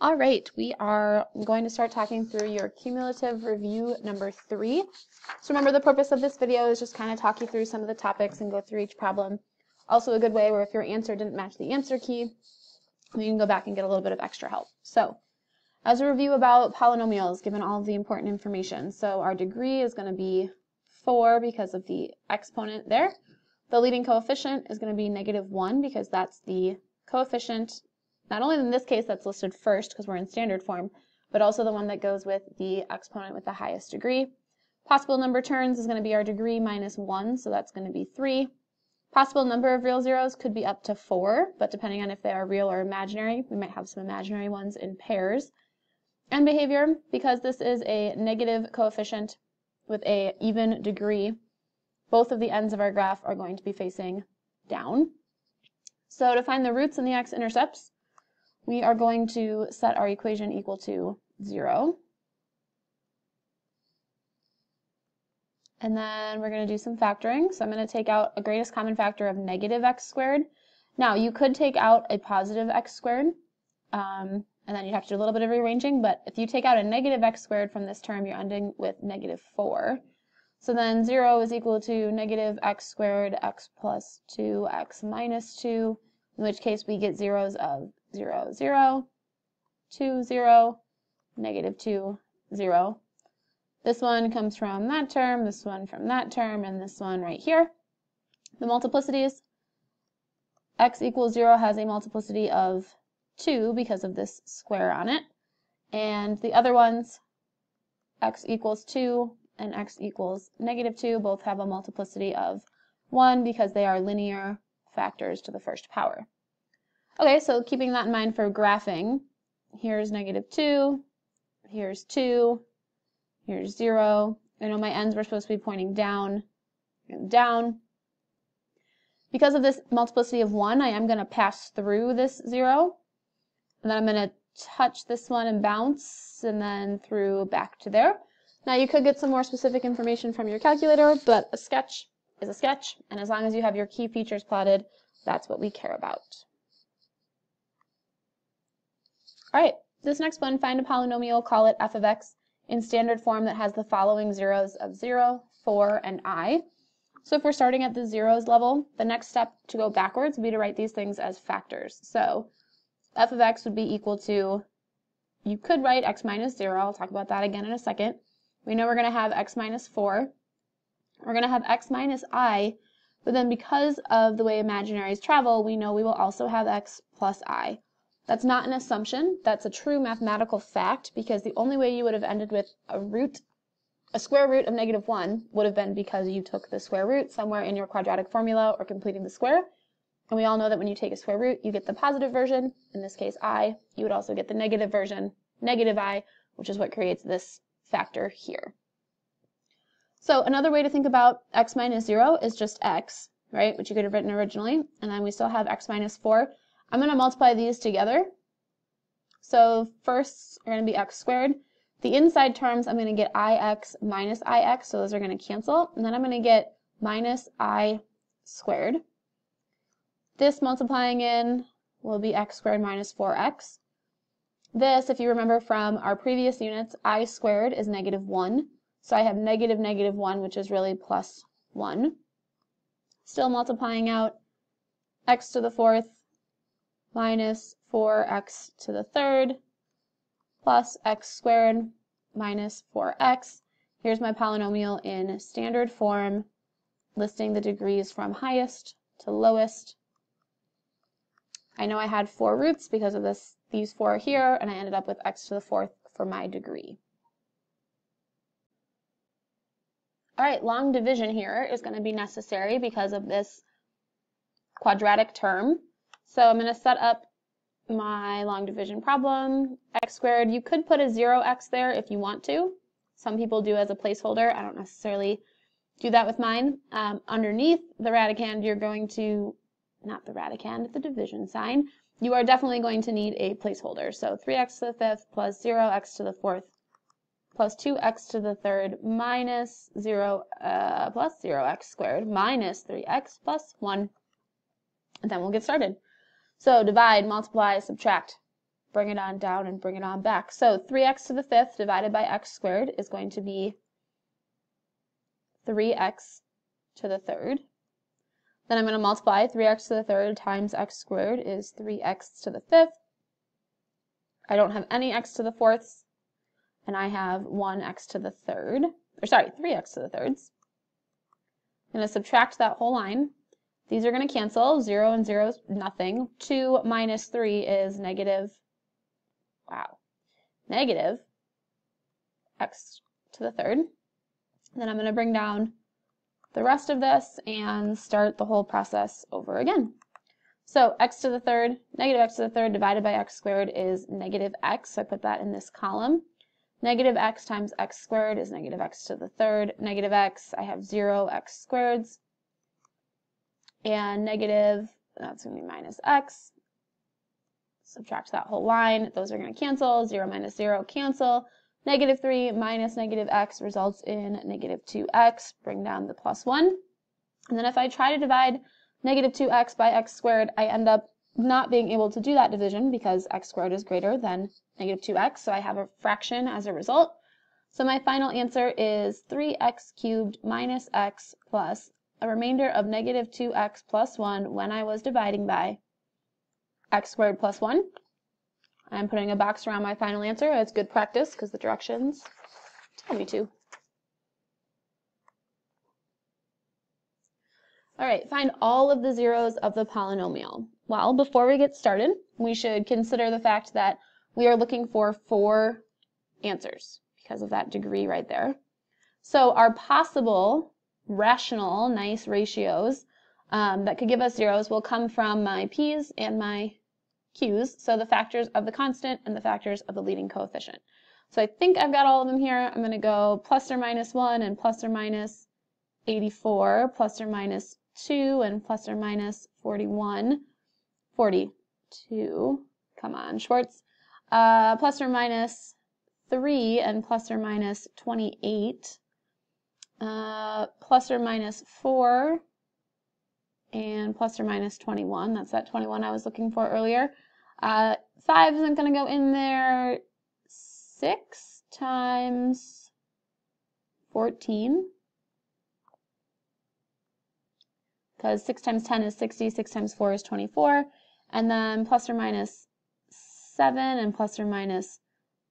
All right, we are going to start talking through your cumulative review number 3. So remember, the purpose of this video is just kind of talk you through some of the topics and go through each problem. Also a good way where if your answer didn't match the answer key, you can go back and get a little bit of extra help. So as a review about polynomials, given all of the important information, so our degree is going to be 4 because of the exponent there. The leading coefficient is going to be -1 because that's the coefficient, not only in this case that's listed first because we're in standard form, but also the one that goes with the exponent with the highest degree. Possible number terms is going to be our degree minus 1, so that's going to be 3. Possible number of real zeros could be up to 4, but depending on if they are real or imaginary, we might have some imaginary ones in pairs. And behavior, because this is a negative coefficient with a even degree, both of the ends of our graph are going to be facing down. So to find the roots and the x-intercepts, we are going to set our equation equal to 0. And then we're going to do some factoring. So I'm going to take out a greatest common factor of -x squared. Now, you could take out a positive x squared, and then you'd have to do a little bit of rearranging, but if you take out a -x squared from this term, you're ending with -4. So then 0 is equal to -x squared, x plus 2, x minus 2, in which case we get zeros of 0, 0, 2, 0, -2, 0. This one comes from that term, this one from that term, and this one right here. The multiplicities, x equals 0 has a multiplicity of 2 because of this square on it. And the other ones, x equals 2 and x equals -2, both have a multiplicity of 1 because they are linear factors to the first power. Okay, so keeping that in mind for graphing, here's -2, here's 2, here's 0. I know my ends were supposed to be pointing down and down. Because of this multiplicity of 1, I am going to pass through this 0. And then I'm going to touch this one and bounce, and then through back to there. Now you could get some more specific information from your calculator, but a sketch is a sketch, and as long as you have your key features plotted, that's what we care about. All right, this next one, find a polynomial, call it f of x, in standard form that has the following zeros of 0, 4, and I. So if we're starting at the zeros level, the next step to go backwards would be to write these things as factors. So f of x would be equal to, you could write x minus 0, I'll talk about that again in a second. We know we're going to have x minus 4. We're going to have x minus I, but then because of the way imaginaries travel, we know we will also have x plus I. That's not an assumption, that's a true mathematical fact, because the only way you would have ended with a square root of -1 would have been because you took the square root somewhere in your quadratic formula or completing the square. And we all know that when you take a square root, you get the positive version, in this case I. You would also get the negative version, -I, which is what creates this factor here. So another way to think about x minus 0 is just x, right, which you could have written originally, and then we still have x minus 4. I'm going to multiply these together. So first are going to be x squared. The inside terms, I'm going to get ix minus ix, so those are going to cancel, and then I'm going to get minus I squared. This multiplying in will be x squared minus 4x. This, if you remember from our previous units, I squared is -1, so I have -1, which is really plus 1. Still multiplying out, x to the 4th minus 4x to the 3rd plus x squared minus 4x. Here's my polynomial in standard form, listing the degrees from highest to lowest. I know I had 4 roots because of these 4 here, and I ended up with x to the 4th for my degree. All right, long division here is going to be necessary because of this quadratic term. So I'm going to set up my long division problem, x squared. You could put a 0x there if you want to. Some people do as a placeholder. I don't necessarily do that with mine. Underneath the radicand, you're going to, not the radicand, the division sign, you are definitely going to need a placeholder. So 3x to the 5th plus 0x to the 4th plus 2x to the 3rd minus 0 plus 0x squared minus 3x plus 1. And then we'll get started. So divide, multiply, subtract. bring it on down, and bring it on back. So 3x to the 5th divided by x squared is going to be 3x to the 3rd. Then I'm going to multiply 3x to the 3rd times x squared is 3x to the 5th. I don't have any x to the 4ths, and I have 1x to the 3rd, or sorry, 3x to the 3rds. I'm going to subtract that whole line. These are going to cancel. 0 and 0 is nothing. 2 minus 3 is negative, negative x to the 3rd. Then I'm going to bring down the rest of this and start the whole process over again. So x to the 3rd, negative x to the 3rd divided by x squared is negative x. So I put that in this column. Negative x times x squared is negative x to the 3rd. Negative x, I have 0 x squareds. And negative, that's going to be minus x. Subtract that whole line. Those are going to cancel. 0 minus 0 cancel. Negative 3 minus negative x results in negative 2x. Bring down the plus 1. And then if I try to divide negative 2x by x squared, I end up not being able to do that division because x squared is greater than negative 2x. So I have a fraction as a result. So my final answer is 3x cubed minus x plus a remainder of negative 2x plus 1 when I was dividing by x squared plus 1. I'm putting a box around my final answer. It's good practice because the directions tell me to. All right, find all of the zeros of the polynomial. Well, before we get started, we should consider the fact that we are looking for 4 answers because of that degree right there. So our possible rational nice ratios that could give us zeros will come from my p's and my q's, so the factors of the constant and the factors of the leading coefficient. So I think I've got all of them here. I'm going to go plus or minus 1 and plus or minus 84, plus or minus 2 and plus or minus 41, 42, come on Schwartz, plus or minus 3 and plus or minus 28, plus or minus 4 and plus or minus 21. That's that 21 I was looking for earlier. 5 isn't going to go in there. 6 times 14. Because 6 times 10 is 60, 6 times 4 is 24. And then plus or minus 7 and plus or minus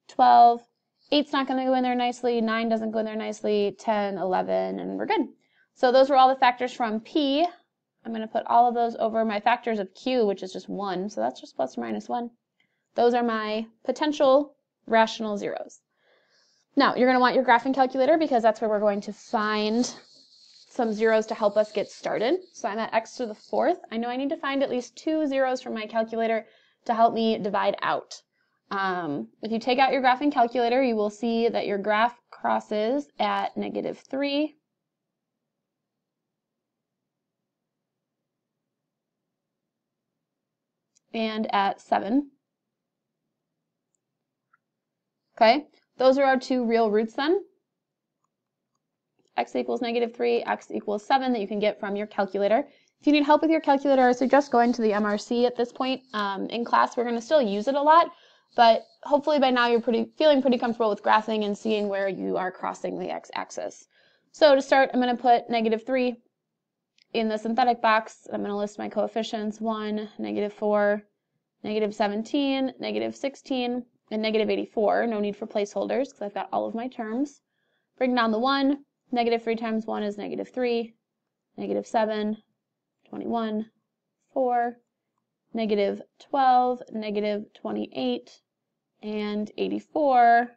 12. 8's not going to go in there nicely. 9 doesn't go in there nicely. 10, 11, and we're good. So those were all the factors from P. I'm going to put all of those over my factors of Q, which is just 1. So that's just plus or minus 1. Those are my potential rational zeros. Now, you're going to want your graphing calculator because that's where we're going to find some zeros to help us get started. So I'm at x to the 4th. I know I need to find at least 2 zeros from my calculator to help me divide out. If you take out your graphing calculator, you will see that your graph crosses at -3, and at 7. Okay, those are our 2 real roots then. X equals -3, x equals 7 that you can get from your calculator. If you need help with your calculator, I suggest going to the MRC at this point. In class, we're going to still use it a lot, but hopefully by now you're feeling pretty comfortable with graphing and seeing where you are crossing the x-axis. So to start, I'm going to put -3 in the synthetic box. I'm going to list my coefficients: 1, -4, -17, -16, and -84. No need for placeholders because I've got all of my terms. Bring down the 1. -3 times 1 is -3. -7, 21, 4, -12, -28, and 84.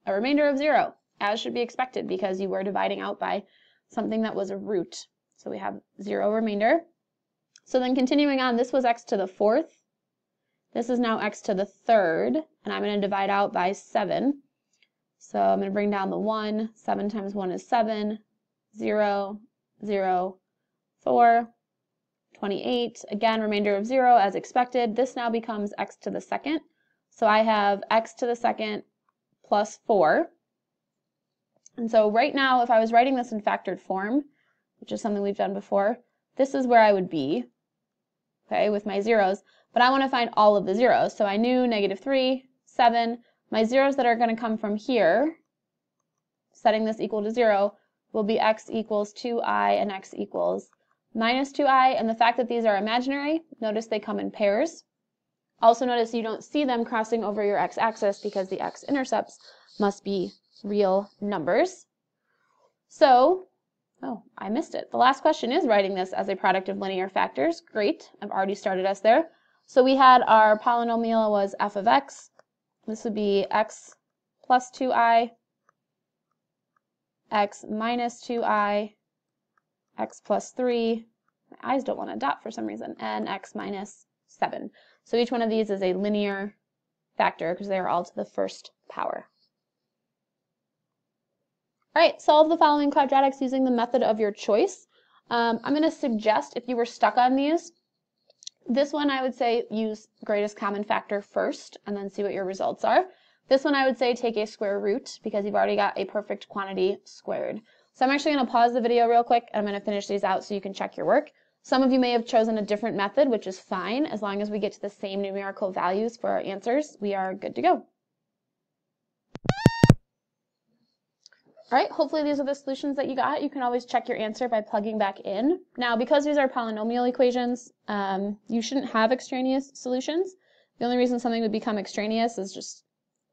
A remainder of 0, as should be expected because you were dividing out by something that was a root. So we have 0 remainder. So then continuing on, this was x to the 4th. This is now x to the 3rd, and I'm going to divide out by 7. So I'm going to bring down the 1. 7 times 1 is 7. 0, 0, 4, 28. Again, remainder of 0 as expected. This now becomes x to the 2nd. So I have x to the 2nd plus 4. And so right now, if I was writing this in factored form, which is something we've done before, this is where I would be, okay, with my zeros. but I want to find all of the zeros. So I knew -3, 7. My zeros that are going to come from here, setting this equal to 0, will be x equals 2i and x equals -2i. And the fact that these are imaginary, notice they come in pairs. Also notice you don't see them crossing over your x-axis because the x-intercepts must be real numbers. So, oh, I missed it. The last question is writing this as a product of linear factors. Great, I've already started us there. So we had our polynomial was f of x. This would be x plus 2i, x minus 2i, x plus 3, my eyes don't want to dot for some reason, and x minus 7. So each one of these is a linear factor because they are all to the first power. All right, solve the following quadratics using the method of your choice. I'm going to suggest, if you were stuck on these, this one I would say use greatest common factor first and then see what your results are. This one I would say take a square root because you've already got a perfect quantity squared. So I'm actually going to pause the video real quick and I'm going to finish these out so you can check your work. Some of you may have chosen a different method, which is fine. As long as we get to the same numerical values for our answers, we are good to go. All right, hopefully these are the solutions that you got. You can always check your answer by plugging back in. Now, because these are polynomial equations, you shouldn't have extraneous solutions. The only reason something would become extraneous is just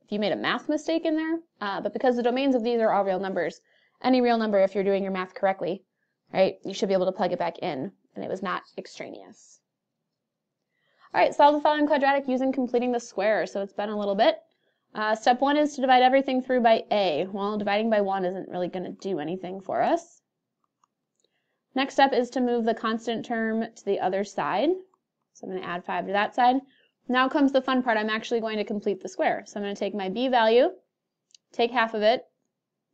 if you made a math mistake in there. But because the domains of these are all real numbers, any real number, if you're doing your math correctly, right, you should be able to plug it back in, and it was not extraneous. All right, solve the following quadratic using completing the square. So it's been a little bit. Step 1 is to divide everything through by a. Well, dividing by 1 isn't really going to do anything for us. Next step is to move the constant term to the other side. So I'm going to add 5 to that side. Now comes the fun part. I'm actually going to complete the square. So I'm going to take my b value, take half of it,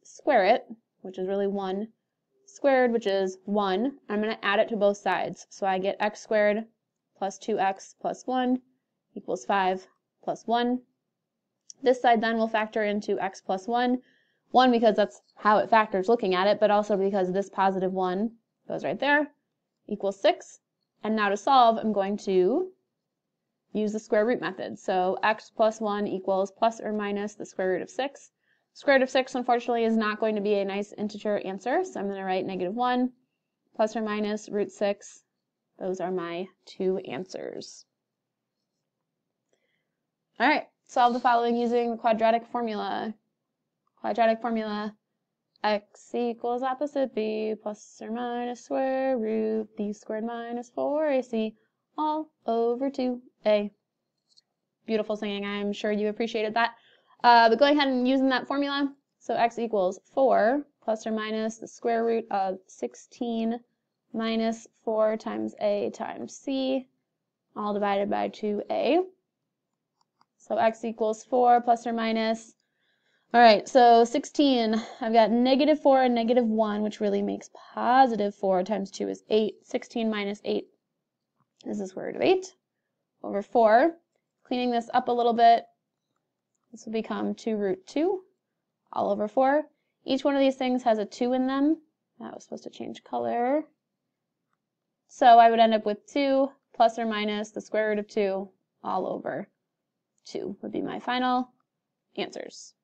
square it, which is really 1 squared, which is 1. I'm going to add it to both sides. So I get x squared plus 2x plus 1 equals 5 plus 1. This side then will factor into x plus 1. 1 because that's how it factors looking at it, but also because this positive 1 goes right there, equals 6. And now to solve, I'm going to use the square root method. So x plus 1 equals plus or minus the square root of 6. Square root of 6, unfortunately, is not going to be a nice integer answer, so I'm going to write -1 plus or minus root 6. Those are my two answers. All right. Solve the following using the quadratic formula. Quadratic formula, x equals opposite b plus or minus square root b squared minus 4ac all over 2a. Beautiful singing. I'm sure you appreciated that. But going ahead and using that formula, so x equals 4 plus or minus the square root of 16 minus 4 times a times c, all divided by 2a. So x equals 4 plus or minus, all right, so 16, I've got -4 and -1, which really makes +4 times 2 is 8. 16 minus 8 is the square root of 8 over 4. Cleaning this up a little bit, this will become 2 root 2 all over 4. Each one of these things has a 2 in them. That was supposed to change color. So I would end up with 2 plus or minus the square root of 2 all over 2 would be my final answers.